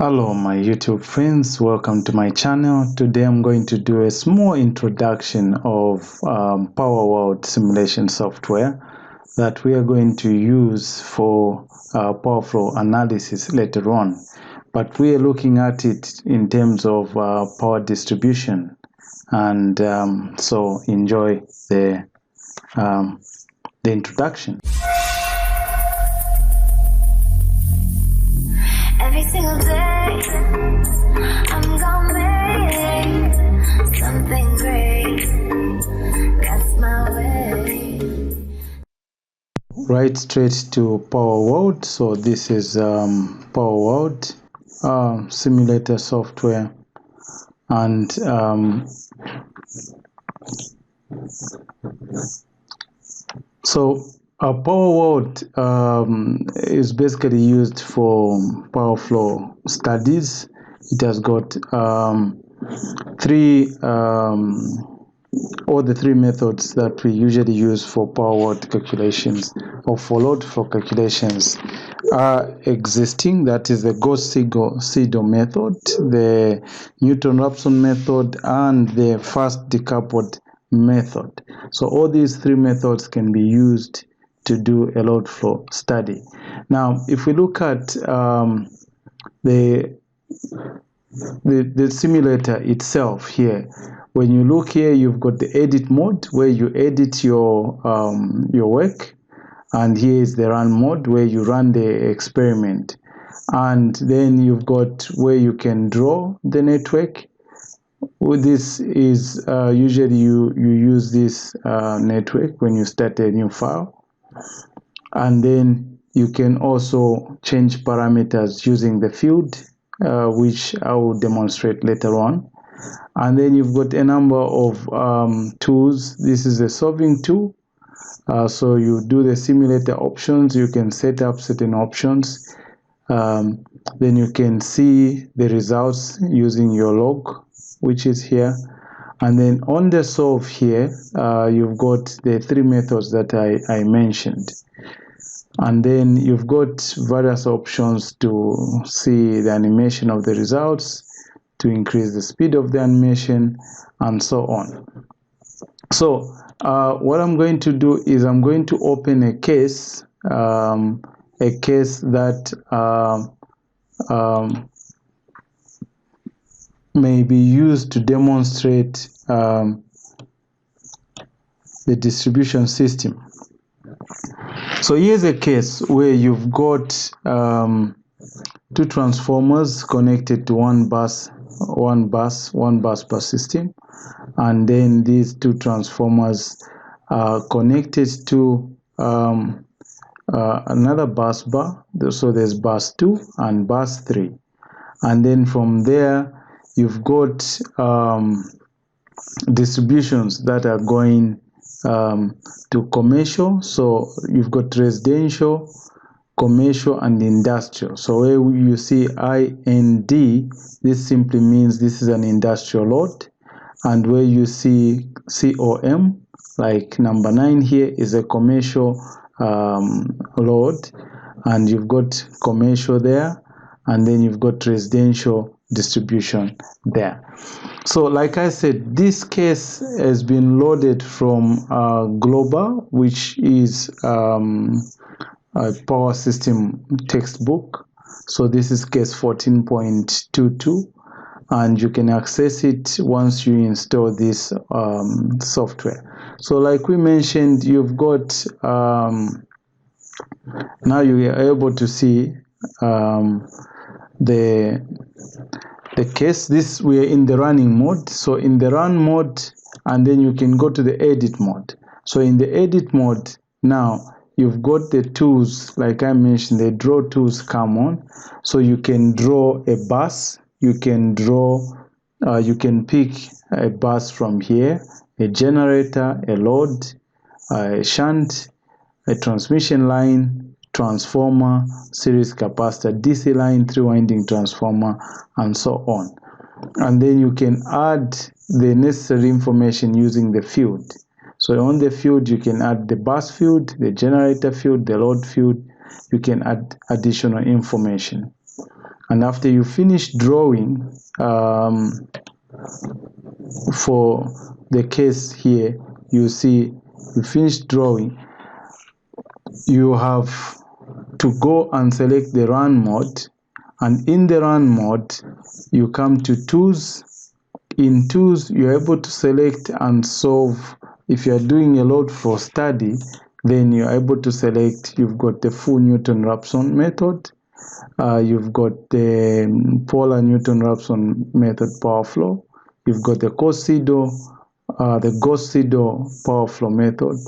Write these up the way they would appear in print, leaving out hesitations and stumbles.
Hello my YouTube friends, welcome to my channel. Today I'm going to do a small introduction of PowerWorld simulation software that we are going to use for power flow analysis later on. But we are looking at it in terms of power distribution, and so enjoy the introduction. Every single day, I'm gonna make something great. That's my way. Right straight to PowerWorld. So this is PowerWorld simulator software, and so PowerWorld is basically used for power flow studies. It has got all the three methods that we usually use for PowerWorld calculations or for load flow calculations are existing. That is the Gauss-Seidel method, the Newton-Raphson method, and the fast decoupled method. So all these three methods can be used to do a load flow study. Now, if we look at the simulator itself here, when you look here, you've got the edit mode where you edit your work, and here is the run mode where you run the experiment, and then you've got where you can draw the network. This is usually you use this network when you start a new file, and then you can also change parameters using the field, which I will demonstrate later on. And then you've got a number of tools. This is a solving tool. So you do the simulator options. You can set up certain options. Then you can see the results using your log, which is here. And then on the solve here, you've got the three methods that I mentioned. And then you've got various options to see the animation of the results, to increase the speed of the animation, and so on. So what I'm going to do is I'm going to open a case that may be used to demonstrate the distribution system. So here's a case where you've got two transformers connected to one bus per system, and then these two transformers are connected to another bus bar. So there's bus 2 and bus 3, and then from there you've got distributions that are going to commercial. So you've got residential, commercial, and industrial. So where you see IND, this simply means this is an industrial load, and where you see COM, like number 9 here, is a commercial load, and you've got commercial there, and then you've got residential distribution there. So like I said, this case has been loaded from Global, which is a power system textbook. So this is case 14.22, and you can access it once you install this software. So like we mentioned, you've got now you are able to see the case. This, we are in the running mode. So in the run mode, and then you can go to the edit mode. So in the edit mode, now you've got the tools, like I mentioned, the draw tools come on. So you can draw a bus, you can draw, you can pick a bus from here, a generator, a load, a shunt, a transmission line, transformer, series capacitor, DC line, 3-winding transformer, and so on. And then you can add the necessary information using the field. So on the field, you can add the bus field, the generator field, the load field. You can add additional information. And after you finish drawing, for the case here, you see you finish drawing, you have to go and select the run mode, and in the run mode you come to tools. In tools you're able to select and solve. If you're doing a load flow study, then you're able to select. You've got the full Newton-Raphson method, you've got the polar Newton-Raphson method power flow, you've got the the Gauss-Seidel power flow method,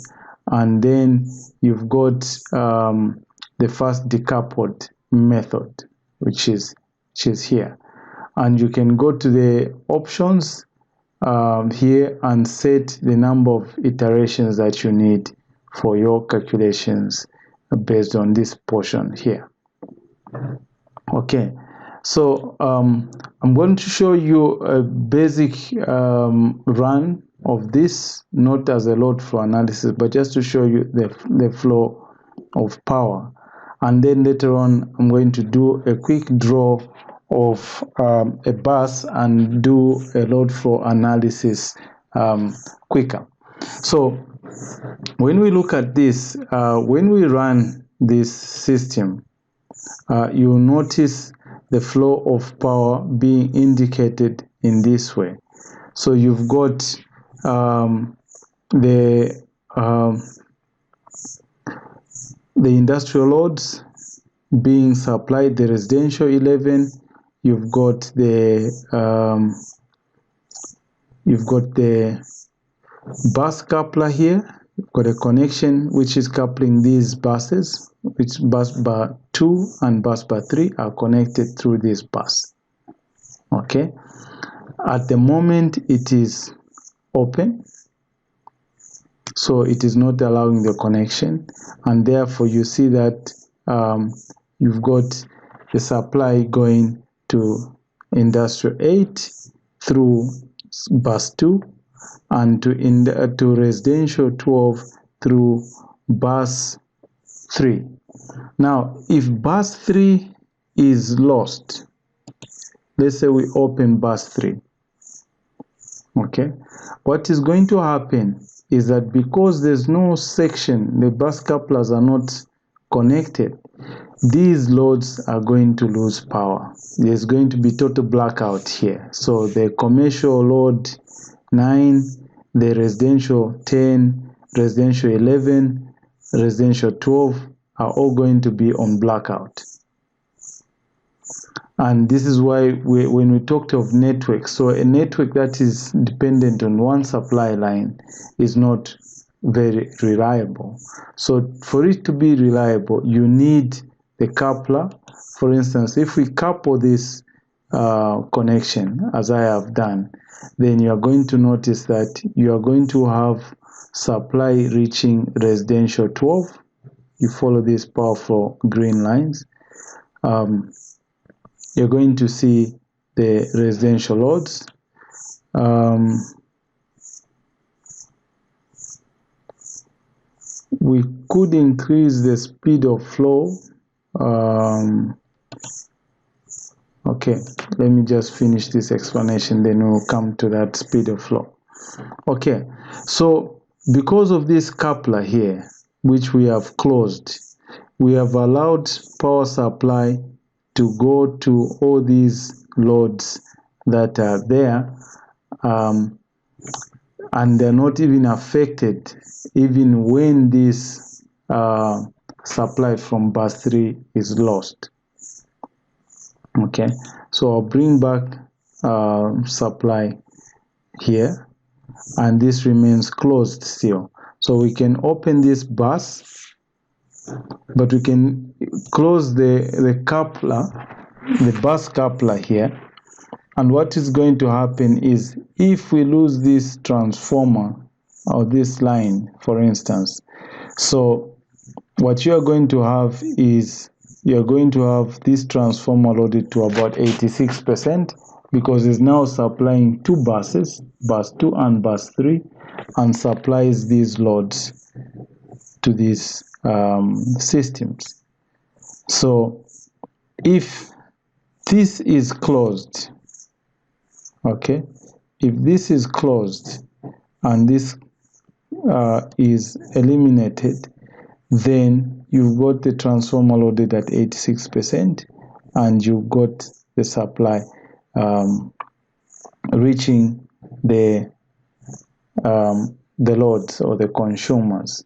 and then you've got the fast decoupled method, which is here. And you can go to the options here and set the number of iterations that you need for your calculations based on this portion here. Okay, so I'm going to show you a basic run of this, not as a load flow analysis, but just to show you the flow of power. And then later on, I'm going to do a quick draw of a bus and do a load flow analysis quicker. So when we look at this, when we run this system, you'll notice the flow of power being indicated in this way. So you've got the industrial loads being supplied, the residential 11. You've got the bus coupler here. You've got a connection which is coupling these buses, which bus bar 2 and bus bar 3 are connected through this bus. Okay, at the moment it is open, so it is not allowing the connection, and therefore you see that you've got the supply going to industrial 8 through bus 2 and to residential 12 through bus 3. Now, if bus 3 is lost, let's say we open bus 3, okay, what is going to happen is that because there's no section, the bus couplers are not connected, these loads are going to lose power. There's going to be total blackout here. So the commercial load 9, the residential 10, residential 11, residential 12 are all going to be on blackout. And this is why when we talked of network, so a network that is dependent on one supply line is not very reliable. So for it to be reliable, you need the coupler. For instance, if we couple this connection, as I have done, then you are going to notice that you are going to have supply reaching residential 12. You follow these powerful green lines. You're going to see the residential loads. We could increase the speed of flow. Okay, let me just finish this explanation, then we'll come to that speed of flow. Okay, so because of this coupler here, which we have closed, we have allowed power supply to go to all these loads that are there, and they're not even affected even when this supply from bus 3 is lost. Okay, so I'll bring back supply here, and this remains closed still. So we can open this bus, but we can close the coupler, the bus coupler here. And what is going to happen is, if we lose this transformer or this line, for instance, so what you are going to have is you're going to have this transformer loaded to about 86%, because it's now supplying two buses, bus 2 and bus 3, and supplies these loads to these systems. So if this is closed, okay, if this is closed and this is eliminated, then you've got the transformer loaded at 86% and you've got the supply reaching the loads or the consumers.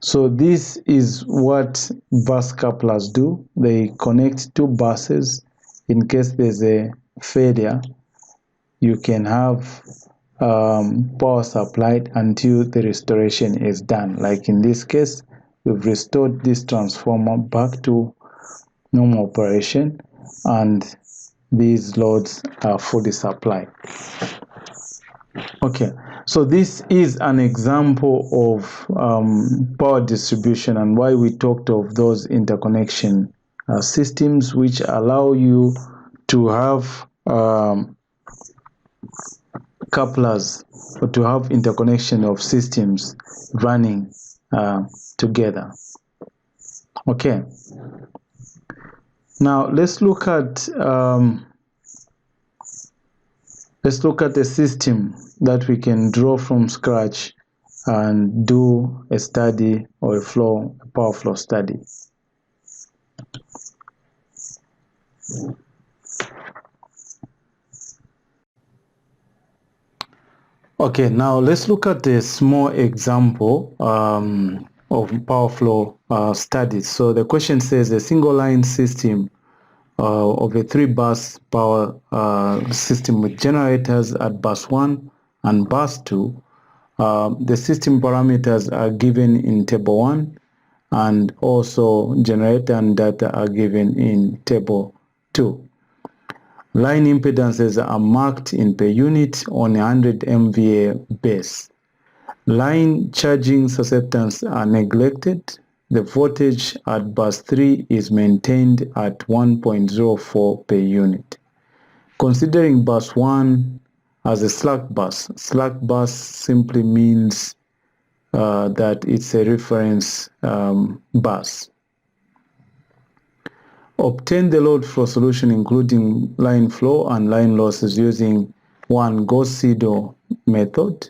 So this is what bus couplers do. They connect two buses. In case there's a failure, you can have power supplied until the restoration is done. Like in this case, we've restored this transformer back to normal operation and these loads are fully supplied. Okay, so this is an example of power distribution and why we talked of those interconnection systems which allow you to have couplers or to have interconnection of systems running together. Okay, now let's look at a system that we can draw from scratch and do a study or a power flow study. Okay, now let's look at a small example of power flow studies. So the question says a single line system of a 3-bus power system with generators at bus 1 and bus 2. The system parameters are given in table 1 and also generator and data are given in table 2. Line impedances are marked in per unit on a 100 MVA base. Line charging susceptance are neglected. The voltage at bus 3 is maintained at 1.04 per unit. Considering bus 1 as a slack bus simply means that it's a reference bus. Obtain the load flow solution including line flow and line losses using 1. Gauss-Seidel method,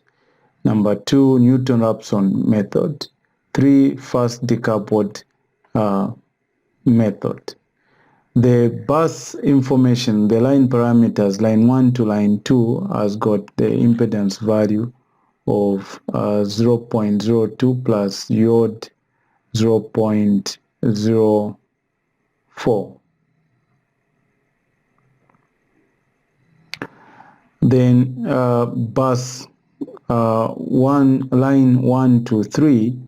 number 2. Newton-Raphson method, 3. Fast decoupled method. The bus information, the line parameters, line 1 to line 2 has got the impedance value of 0.02 plus diode 0.04. Then bus line 1 to 3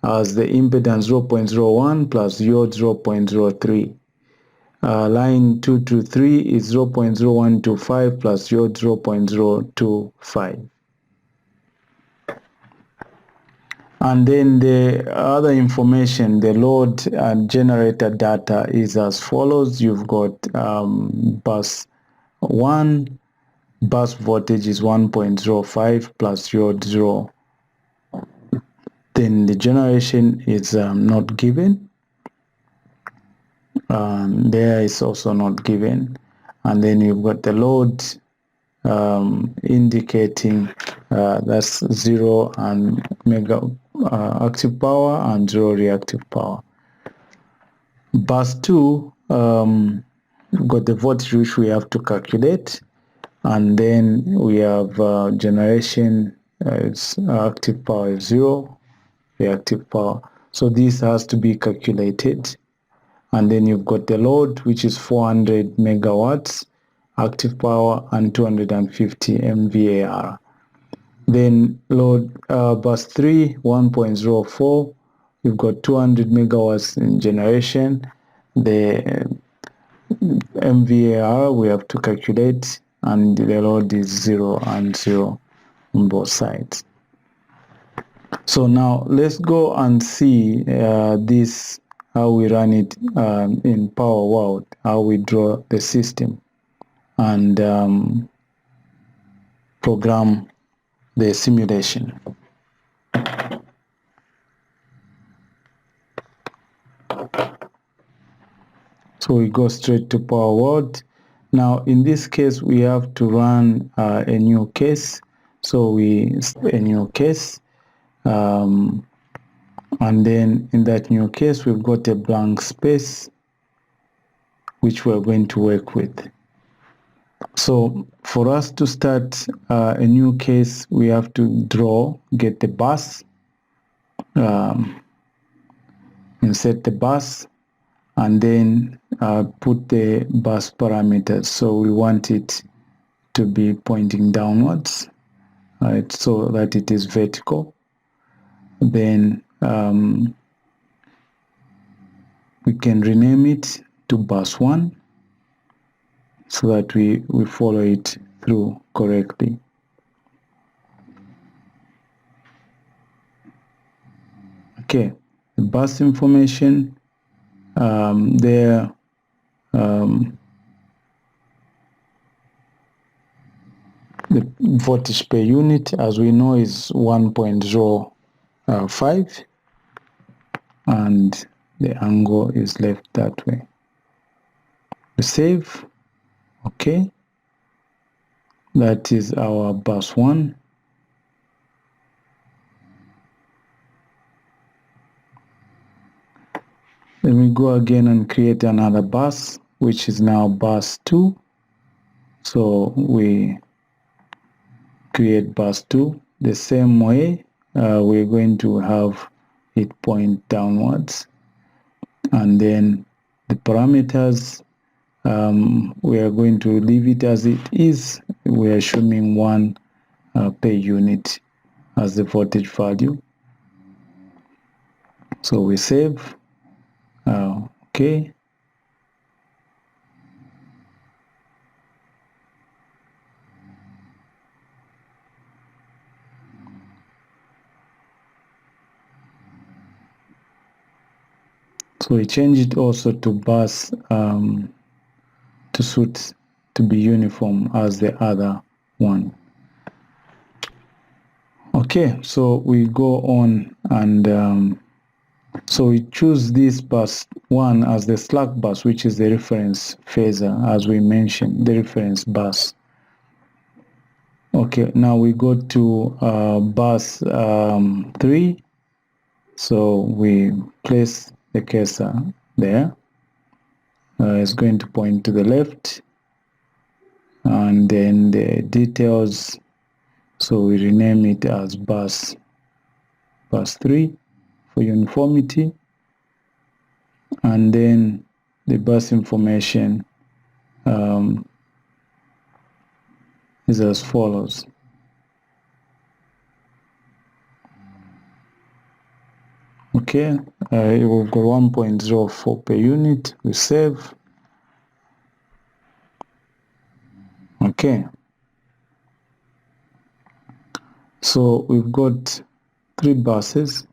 has the impedance 0.01 plus diode 0.03. Line 2 to 3 is 0.0125 plus diode 0.025. And then the other information, the load and generator data is as follows. You've got bus 1, bus voltage is 1.05 plus diode 0. Then the generation is not given. There is also not given. And then you've got the load indicating that's 0 and mega active power and 0 reactive power. Bus 2 got the voltage which we have to calculate, and then we have generation, its active power is 0, reactive power. So this has to be calculated. And then you've got the load which is 400 megawatts, active power and 250 MVAR. Then load bus 3, 1.04, you've got 200 megawatts in generation. The MVAR we have to calculate, and the load is 0 and 0 on both sides. So now let's go and see this, how we run it in PowerWorld, how we draw the system and program the simulation. So we go straight to PowerWorld. Now in this case we have to run a new case, so we a new case, and then in that new case we've got a blank space which we're going to work with. So for us to start a new case, we have to get the bus, insert the bus, and then put the bus parameters. So we want it to be pointing downwards, right, so that it is vertical. Then we can rename it to bus 1 so that we follow it through correctly. Okay, the bus information there, the voltage per unit, as we know, is 1.05, and the angle is left that way. We save. Okay, that is our bus 1. Then we go again and create another bus, which is now bus 2. So we create bus 2 the same way. We're going to have it point downwards, and then the parameters, we are going to leave it as it is. We are assuming 1 per unit as the voltage value. So we save. Okay. So we change it also to bus to be uniform as the other one. Okay, so we go on, and so we choose this bus 1 as the slack bus, which is the reference phasor, as we mentioned, the reference bus. Okay, now we go to bus 3. So we place the cursor there. It's going to point to the left, and then the details, so we rename it as bus 3 for uniformity, and then the bus information is as follows. Okay, we've got 1.04 per unit. We save. Okay, so we've got 3 buses.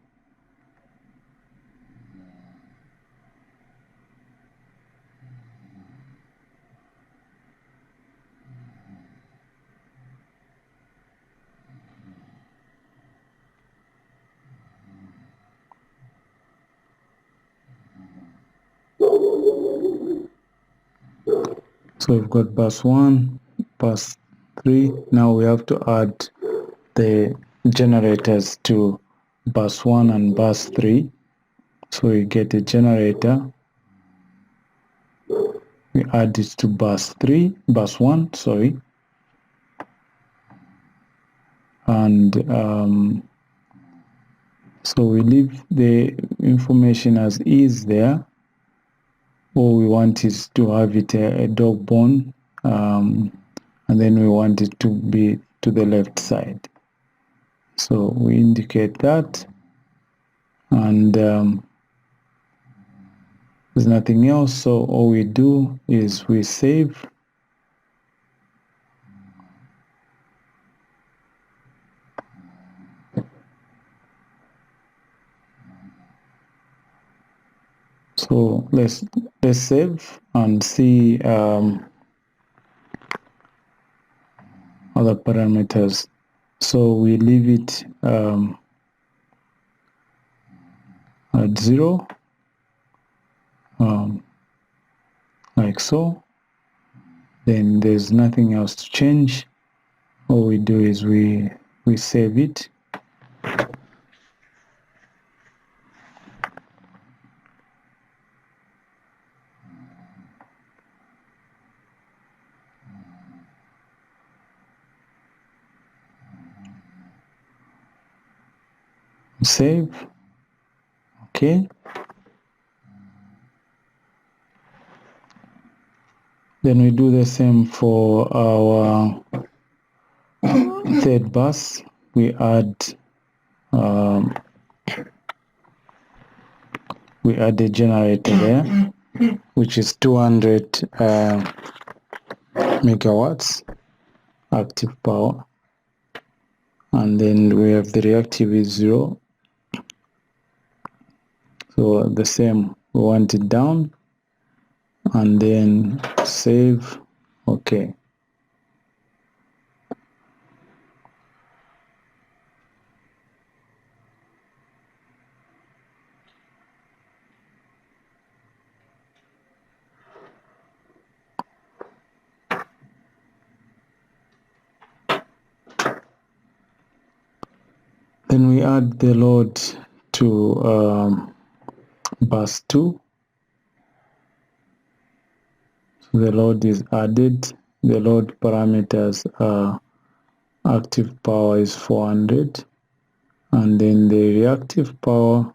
So we've got bus 1, bus 3. Now we have to add the generators to bus 1 and bus 3. So we get a generator. We add it to bus 1, sorry. And so we leave the information as is there. All we want is to have it a dog bone, and then we want it to be to the left side. So we indicate that, and there's nothing else. So all we do is we save. So let's save and see other parameters. So we leave it at 0, like so. then there's nothing else to change. All we do is we save it. Save. Okay. Then we do the same for our third bus. We add a generator there, which is 200 megawatts active power, and then we have the reactive is 0. So the same, we want it down, and then save. Okay. Then we add the load to bus 2. So the load is added. The load parameters are active power is 400, and then the reactive power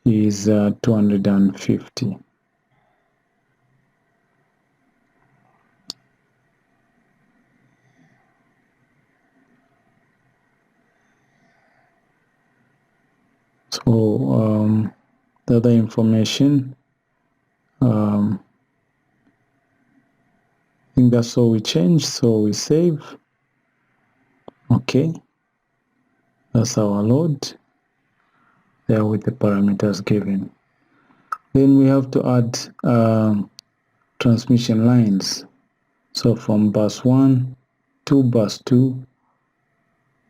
is 250. So the other information, I think that's all we changed. So we save. Okay, that's our load there with the parameters given. Then we have to add transmission lines. So from bus 1 to bus 2,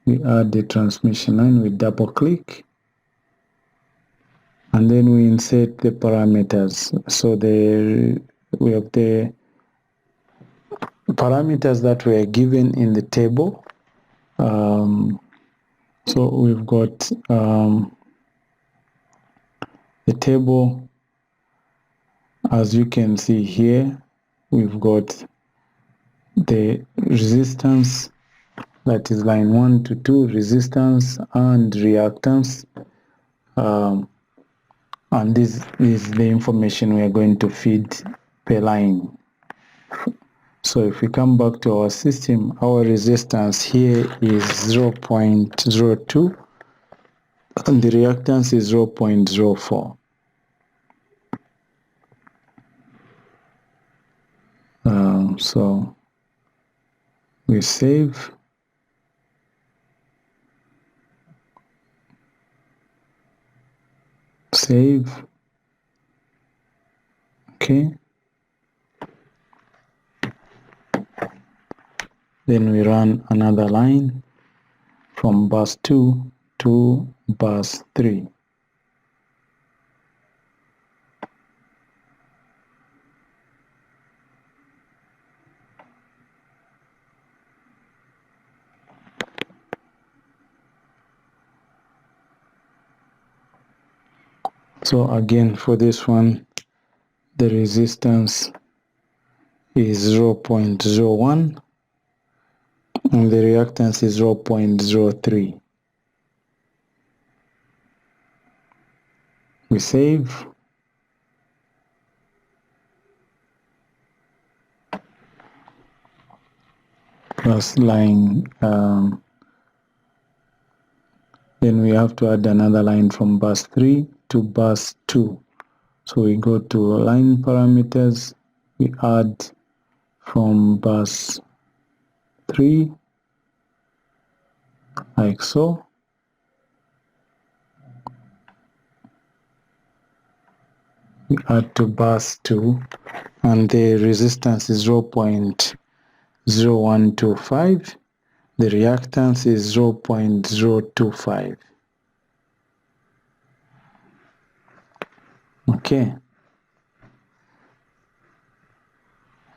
we add the transmission line. We double click, and then we insert the parameters. So we have the parameters that were given in the table. So we've got the table, as you can see here. We've got the resistance, that is line 1 to 2, resistance and reactance. And this is the information we are going to feed per line. So if we come back to our system, our resistance here is 0.02 and the reactance is 0.04. So we save. Save. Okay. Then we run another line from bus 2 to bus 3. So again, for this one, the resistance is 0.01 and the reactance is 0.03. We save. Plus line, then we have to add another line from bus 3 to bus 2. So we go to line parameters, we add from bus 3 like so. We add to bus 2 and the resistance is 0.0125. The reactance is 0.025. Okay.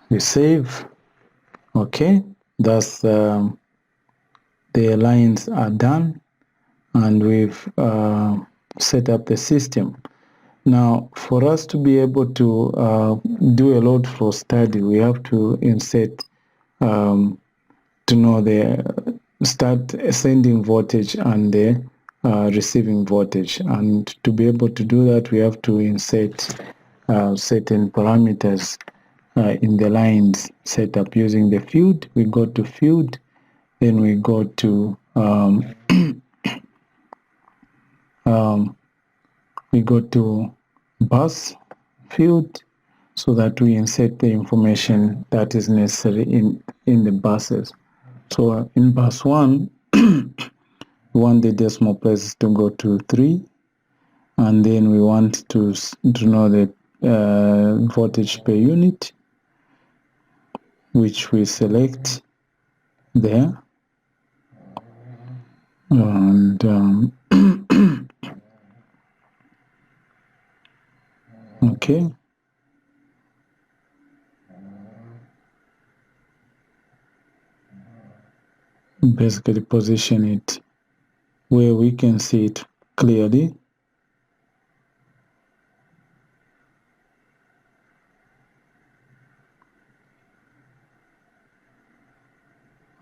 we save. Okay, thus the lines are done, and we've set up the system. Now, for us to be able to do a load flow study, we have to insert to know the start sending voltage and the receiving voltage. And to be able to do that, we have to insert certain parameters in the lines set up using the field. We go to field, then we go to bus field, so that we insert the information that is necessary in the buses. So in bus 1, we want the decimal places to go to 3, and then we want to know the voltage per unit, which we select there. And okay, basically position it where we can see it clearly.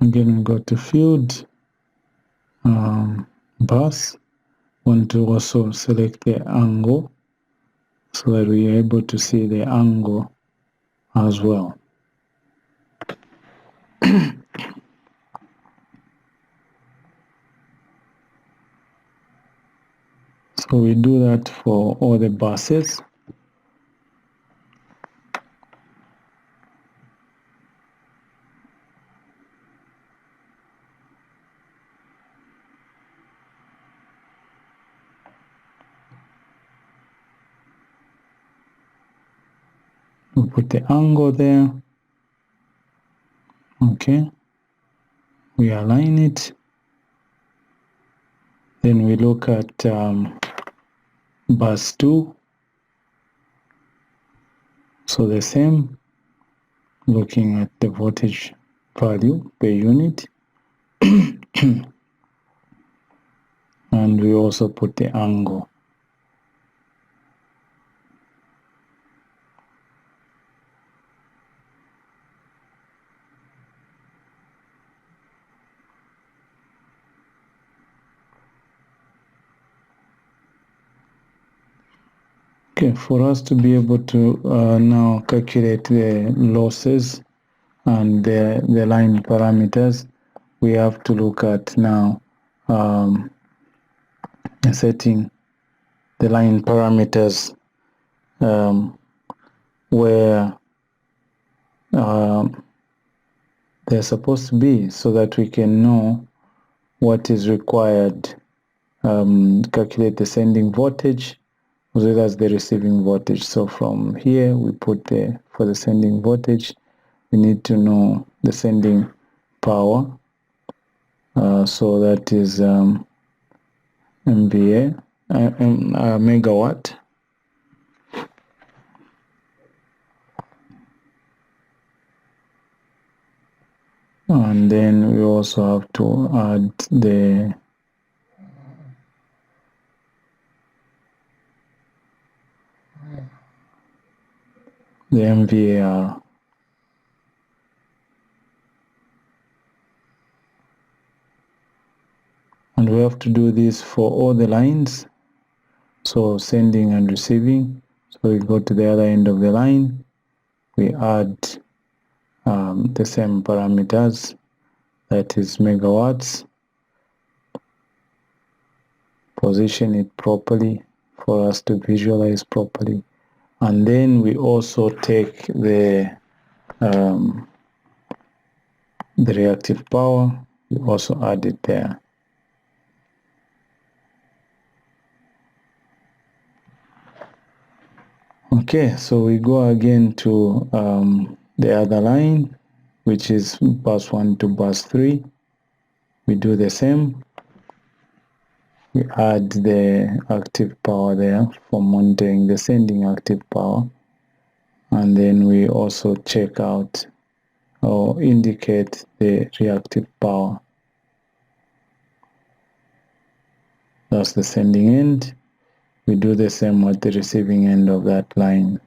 Again, we go to field, bus. Want to also select the angle, so that we are able to see the angle as well. So we do that for all the buses. We put the angle there. Okay. We align it. Then we look at bus 2. So the same, looking at the voltage value per unit. And we also put the angle. Okay, for us to be able to now calculate the losses and the line parameters, we have to look at now setting the line parameters where they're supposed to be, so that we can know what is required, calculate the sending voltage as well as the receiving voltage. So from here we put for the sending voltage, we need to know the sending power, so that is MVA, megawatt. And then we also have to add the MVAR. And we have to do this for all the lines, so sending and receiving. So we go to the other end of the line, we add the same parameters, that is megawatts, position it properly for us to visualize properly, and then we also take the reactive power, we also add it there. Okay, so we go again to the other line, which is bus 1 to bus 3. We do the same. We add the active power there for monitoring the sending active power. and then we also check out or indicate the reactive power. That's the sending end. We do the same at the receiving end of that line.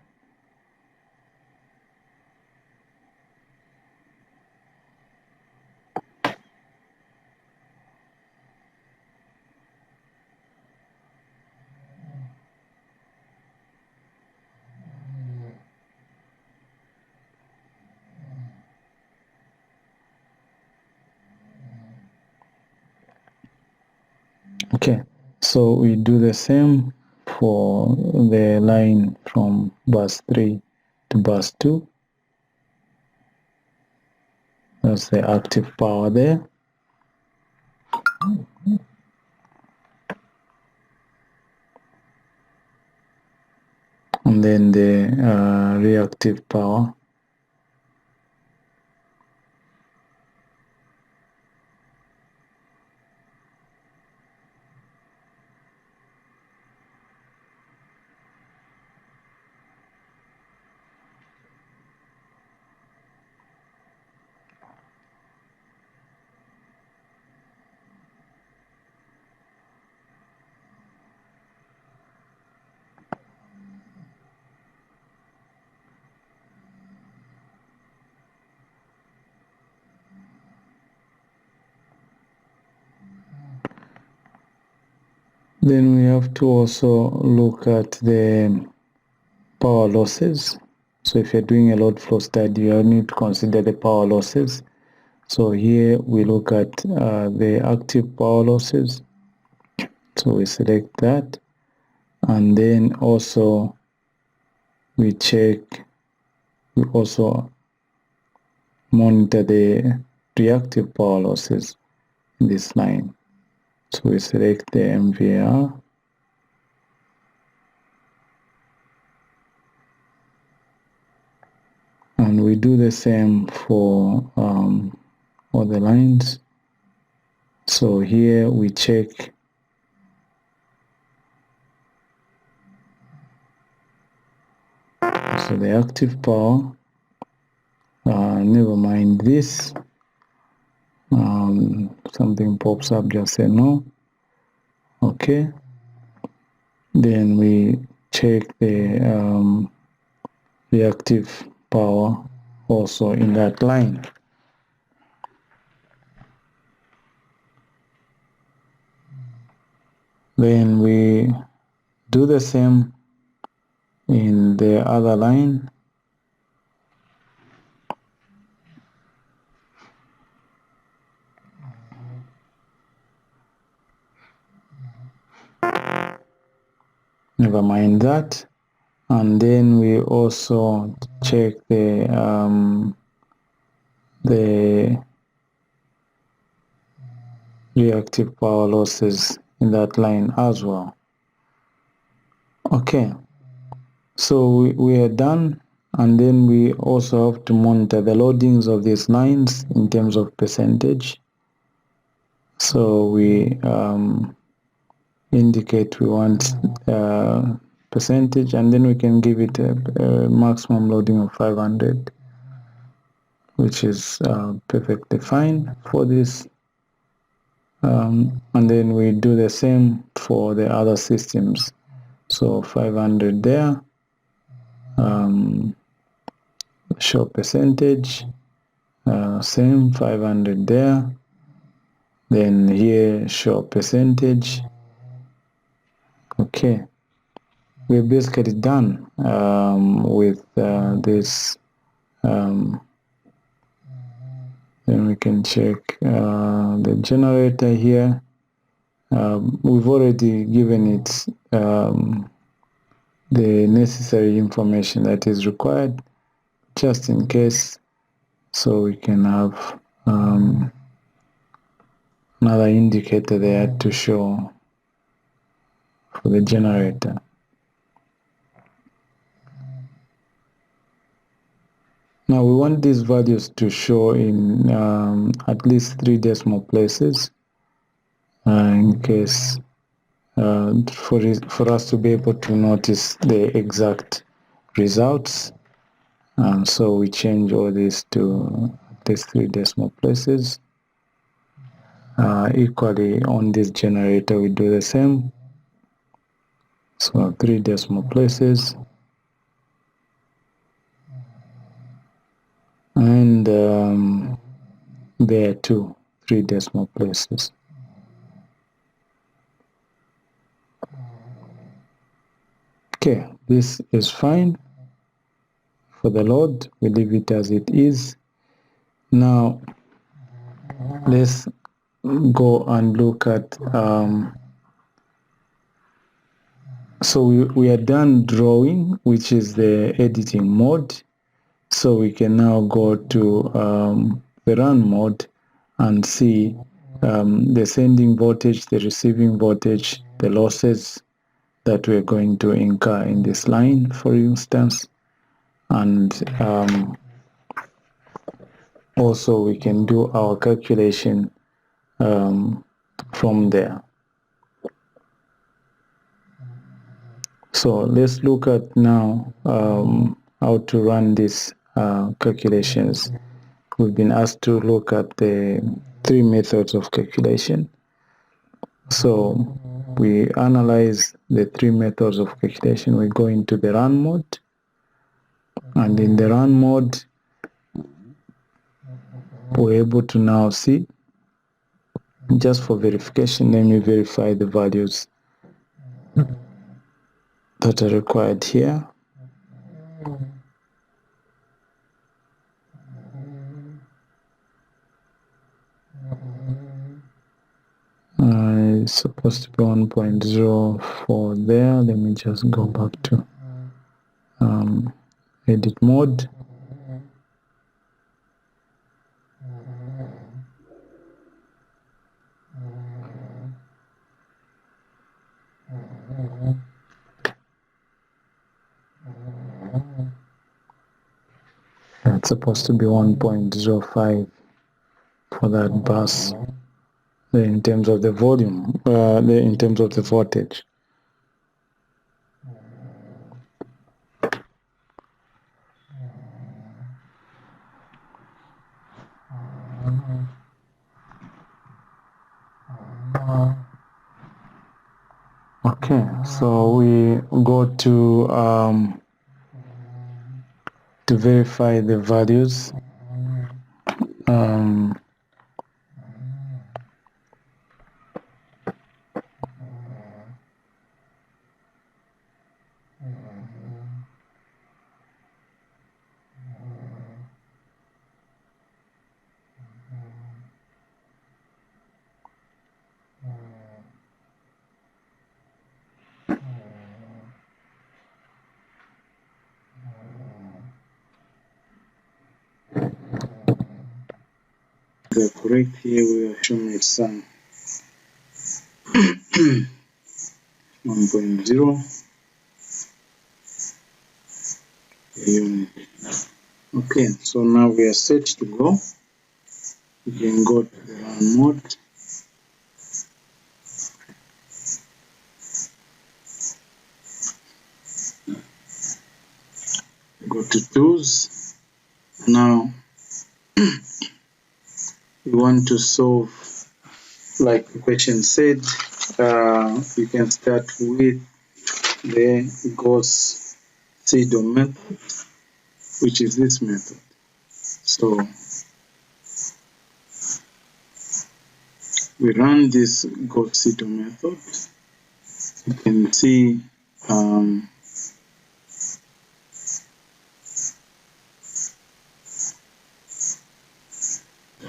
Okay, so we do the same for the line from bus 3 to bus 2. That's the active power there. And then the reactive power. Then we have to also look at the power losses. So if you're doing a load flow study, you need to consider the power losses. So here we look at the active power losses. So we select that, and then also we also monitor the reactive power losses in this line. So we select the MVR, and we do the same for all the lines. So here we check so the active power, never mind this, something pops up, just say no. Okay, then we check the reactive power also in that line. Then we do the same in the other line. Never mind that. And then we also check the reactive power losses in that line as well. Okay, so we are done, and then we also have to monitor the loadings of these lines in terms of percentage. So we indicate we want percentage, and then we can give it a maximum loading of 500, which is perfectly fine for this. And then we do the same for the other systems. So 500 there, show percentage, same 500 there, then here show percentage. Okay, we're basically done with this. Then we can check the generator here. We've already given it the necessary information that is required, just in case, so we can have another indicator there to show for the generator. Now we want these values to show in at least 3 decimal places in case for us to be able to notice the exact results. And so we change all this to these 3 decimal places. Equally on this generator we do the same. So 3 decimal places. And there too, 3 decimal places. Okay, this is fine. For the load, we leave it as it is. Now, let's go and look at, so we are done drawing, which is the editing mode. So we can now go to the run mode and see the sending voltage, the receiving voltage, the losses that we're going to incur in this line, for instance. And also we can do our calculation from there. So let's look at now how to run these calculations. We've been asked to look at the 3 methods of calculation. So we analyze the 3 methods of calculation. We go into the run mode, and in the run mode we're able to now see, just for verification, let me verify the values that are required here. It's supposed to be 1.04 there. Let me just go back to edit mode. It's supposed to be 1.05 for that bus in terms of the volume, in terms of the voltage. Okay, so we go to verify the values. The correct here we are showing it's 1.0 unit. Okay, so now we are set to go. We can go to the run mode. Go to tools. Now we want to solve, like the question said, you can start with the Gauss-Seidel method, which is this method. So we run this Gauss-Seidel method. You can see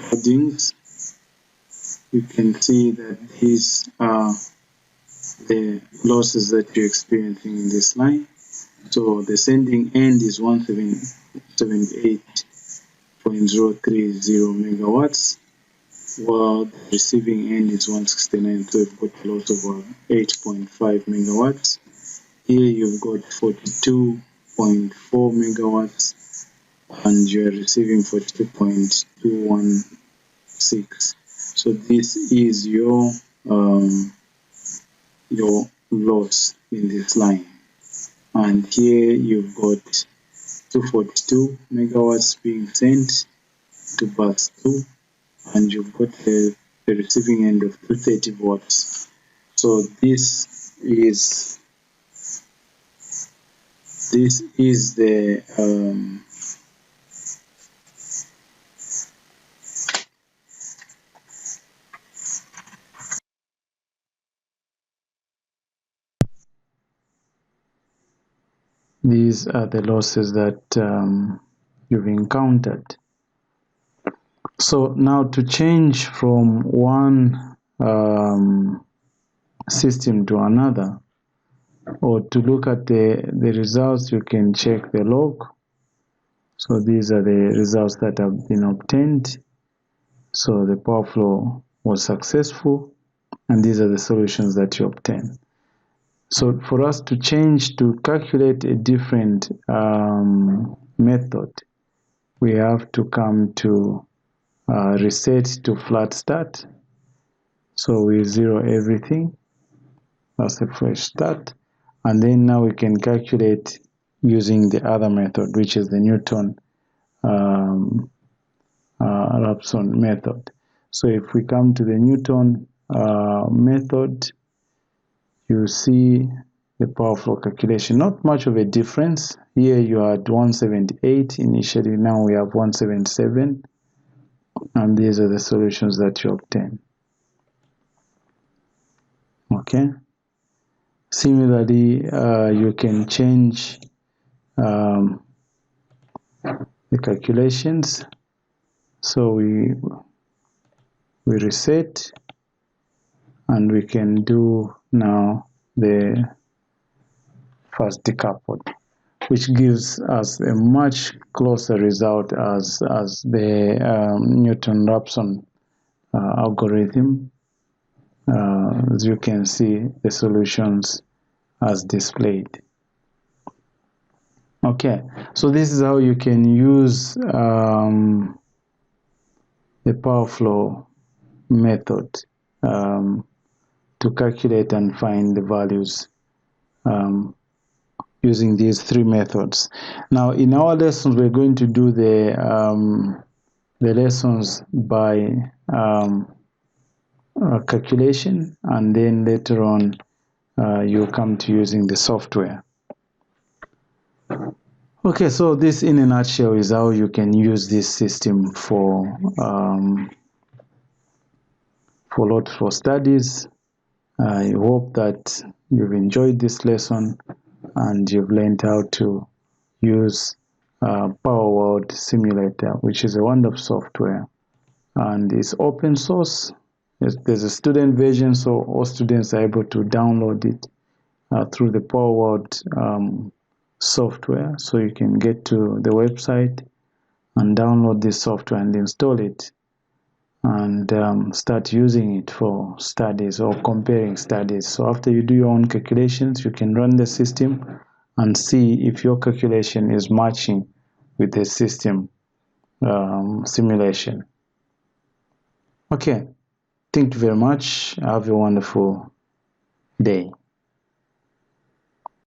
headings. You can see that these are the losses that you're experiencing in this line. So the sending end is 178.030 megawatts, while the receiving end is 169. So you've got a loss of 8.5 megawatts. Here you've got 42.4 megawatts, and you're receiving 42.216. So this is your loss in this line. And here you've got 242 megawatts being sent to bus 2, and you've got the receiving end of 230 watts. So this is the these are the losses that you've encountered. So now to change from one system to another, or to look at the results, you can check the log. So these are the results that have been obtained. So the power flow was successful, and these are the solutions that you obtain. So for us to change to calculate a different method, we have to come to reset to flat start. So we zero everything. That's a fresh start. And then now we can calculate using the other method, which is the Newton Raphson method. So if we come to the Newton method, you see the power flow calculation. Not much of a difference. Here you had 178 initially, now we have 177, and these are the solutions that you obtain. Okay. Similarly, you can change the calculations. So we reset, and we can do now the fast decoupled, which gives us a much closer result as the Newton Raphson algorithm. As you can see, the solutions as displayed. Okay, so this is how you can use the power flow method to calculate and find the values using these three methods. Now, in our lessons, we're going to do the lessons by calculation, and then later on you'll come to using the software. Okay, so this in a nutshell is how you can use this system for load flow studies. I hope that you've enjoyed this lesson and you've learned how to use PowerWorld Simulator, which is a wonderful software, and it's open source. There's a student version, so all students are able to download it through the PowerWorld software. So you can get to the website and download this software and install it, and start using it for studies or comparing studies. So after you do your own calculations, you can run the system and see if your calculation is matching with the system simulation. Okay, thank you very much. Have a wonderful day.